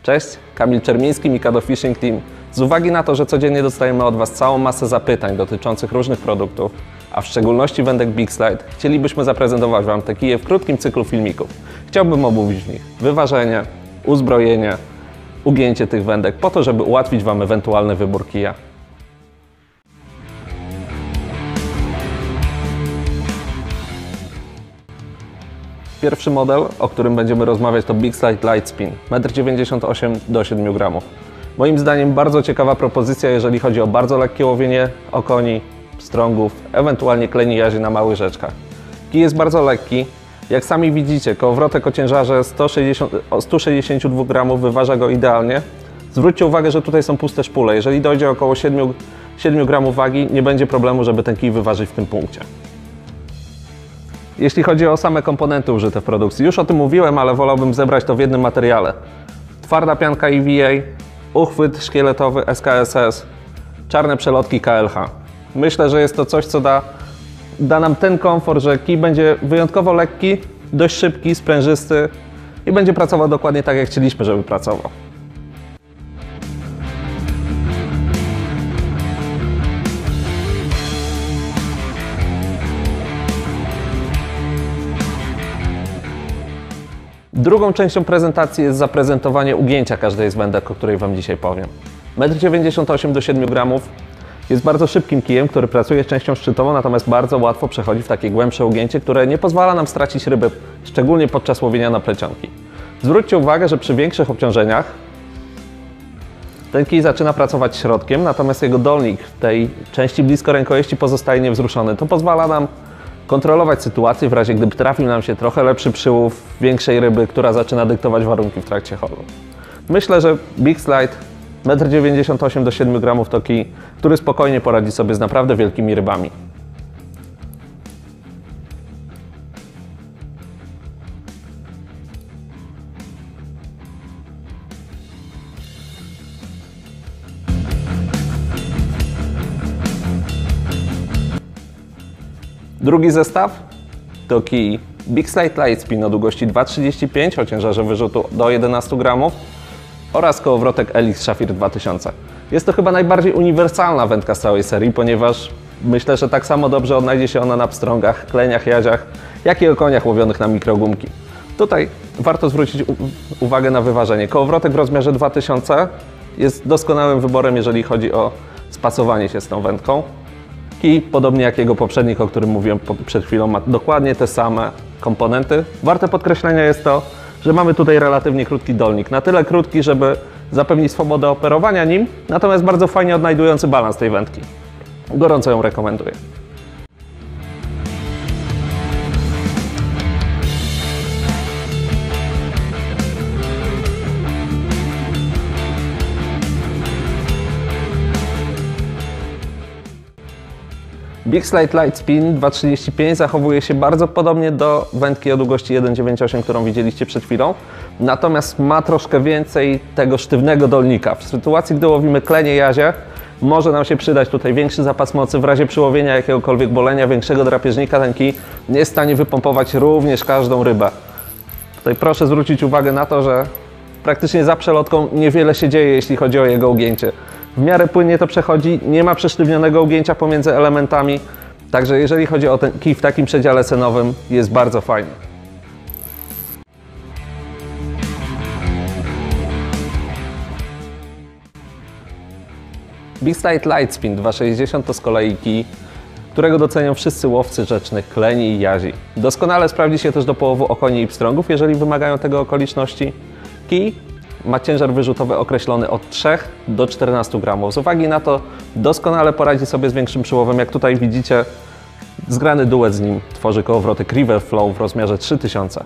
Cześć, Kamil Czermiński, Mikado Fishing Team. Z uwagi na to, że codziennie dostajemy od Was całą masę zapytań dotyczących różnych produktów, a w szczególności wędek Big Slide, chcielibyśmy zaprezentować Wam te kije w krótkim cyklu filmików. Chciałbym omówić w nich wyważenie, uzbrojenie, ugięcie tych wędek, po to, żeby ułatwić Wam ewentualny wybór kija. Pierwszy model, o którym będziemy rozmawiać, to Big Slide Lightspin, 1,98 m do 7 g. Moim zdaniem bardzo ciekawa propozycja, jeżeli chodzi o bardzo lekkie łowienie okoni, pstrągów, ewentualnie kleni jazi na małych rzeczkach. Kij jest bardzo lekki. Jak sami widzicie, kołowrotek o ciężarze 162 g wyważa go idealnie. Zwróćcie uwagę, że tutaj są puste szpule. Jeżeli dojdzie około 7 g wagi, nie będzie problemu, żeby ten kij wyważyć w tym punkcie. Jeśli chodzi o same komponenty użyte w produkcji, już o tym mówiłem, ale wolałbym zebrać to w jednym materiale. Twarda pianka EVA, uchwyt szkieletowy SKSS, czarne przelotki KLH. Myślę, że jest to coś, co da nam ten komfort, że kij będzie wyjątkowo lekki, dość szybki, sprężysty i będzie pracował dokładnie tak, jak chcieliśmy, żeby pracował. Drugą częścią prezentacji jest zaprezentowanie ugięcia każdej z wędek, o której Wam dzisiaj powiem. 1,98 m do 7 g jest bardzo szybkim kijem, który pracuje z częścią szczytową, natomiast bardzo łatwo przechodzi w takie głębsze ugięcie, które nie pozwala nam stracić ryby, szczególnie podczas łowienia na plecionki. Zwróćcie uwagę, że przy większych obciążeniach ten kij zaczyna pracować środkiem, natomiast jego dolnik w tej części blisko rękojeści pozostaje niewzruszony. To pozwala nam kontrolować sytuację w razie, gdyby trafił nam się trochę lepszy przyłów większej ryby, która zaczyna dyktować warunki w trakcie holu. Myślę, że Big Slide 1,98 m do 7 g to kij, który spokojnie poradzi sobie z naprawdę wielkimi rybami. Drugi zestaw to kij Big Slide Lightspin o długości 2,35 o ciężarze wyrzutu do 11 g oraz kołowrotek Elix Shafir 2000. Jest to chyba najbardziej uniwersalna wędka z całej serii, ponieważ myślę, że tak samo dobrze odnajdzie się ona na pstrągach, kleniach, jaziach, jak i okoniach łowionych na mikrogumki. Tutaj warto zwrócić uwagę na wyważenie. Kołowrotek w rozmiarze 2000 jest doskonałym wyborem, jeżeli chodzi o spasowanie się z tą wędką. Kij, podobnie jak jego poprzednik, o którym mówiłem przed chwilą, ma dokładnie te same komponenty. Warte podkreślenia jest to, że mamy tutaj relatywnie krótki dolnik. Na tyle krótki, żeby zapewnić swobodę operowania nim, natomiast bardzo fajnie odnajdujący balans tej wędki. Gorąco ją rekomenduję. Big Slide Lightspin 2,35 zachowuje się bardzo podobnie do wędki o długości 1,98, którą widzieliście przed chwilą, natomiast ma troszkę więcej tego sztywnego dolnika. W sytuacji, gdy łowimy klenie jazie, może nam się przydać tutaj większy zapas mocy. W razie przyłowienia jakiegokolwiek bolenia, większego drapieżnika, ten kij jest w stanie wypompować również każdą rybę. Tutaj proszę zwrócić uwagę na to, że praktycznie za przelotką niewiele się dzieje, jeśli chodzi o jego ugięcie. W miarę płynnie to przechodzi, nie ma przesztywnionego ugięcia pomiędzy elementami, także jeżeli chodzi o ten kij w takim przedziale cenowym, jest bardzo fajny. Big Slide Lightspin 2,60 to z kolei kij, którego docenią wszyscy łowcy rzecznych kleni i jazi. Doskonale sprawdzi się też do połowu okoni i pstrągów, jeżeli wymagają tego okoliczności. Kij ma ciężar wyrzutowy określony od 3 do 14 g. Z uwagi na to doskonale poradzi sobie z większym przyłowem. Jak tutaj widzicie, zgrany duet z nim tworzy kołowrotek River Flow w rozmiarze 3000.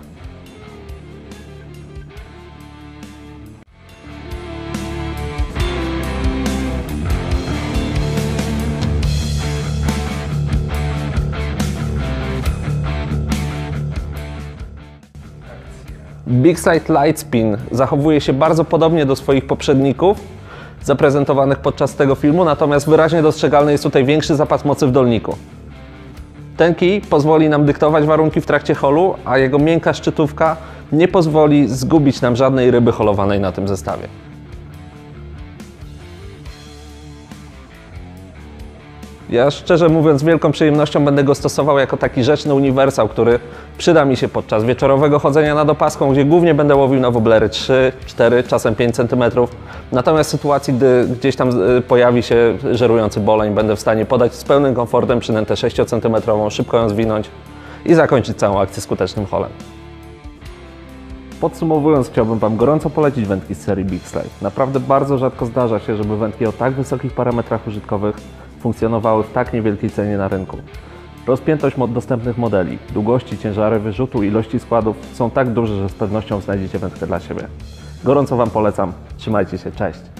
Big Slide Lightspin zachowuje się bardzo podobnie do swoich poprzedników zaprezentowanych podczas tego filmu, natomiast wyraźnie dostrzegalny jest tutaj większy zapas mocy w dolniku. Ten kij pozwoli nam dyktować warunki w trakcie holu, a jego miękka szczytówka nie pozwoli zgubić nam żadnej ryby holowanej na tym zestawie. Ja szczerze mówiąc z wielką przyjemnością będę go stosował jako taki rzeczny uniwersał, który przyda mi się podczas wieczorowego chodzenia nad opaską, gdzie głównie będę łowił na woblery 3, 4, czasem 5 cm. Natomiast w sytuacji, gdy gdzieś tam pojawi się żerujący boleń, będę w stanie podać z pełnym komfortem przynętę 6 cm, szybko ją zwinąć i zakończyć całą akcję skutecznym holem. Podsumowując, chciałbym Wam gorąco polecić wędki z serii Big Slide. Naprawdę bardzo rzadko zdarza się, żeby wędki o tak wysokich parametrach użytkowych funkcjonowały w tak niewielkiej cenie na rynku. Rozpiętość dostępnych modeli, długości, ciężary wyrzutu, ilości składów są tak duże, że z pewnością znajdziecie wędkę dla siebie. Gorąco Wam polecam. Trzymajcie się, cześć!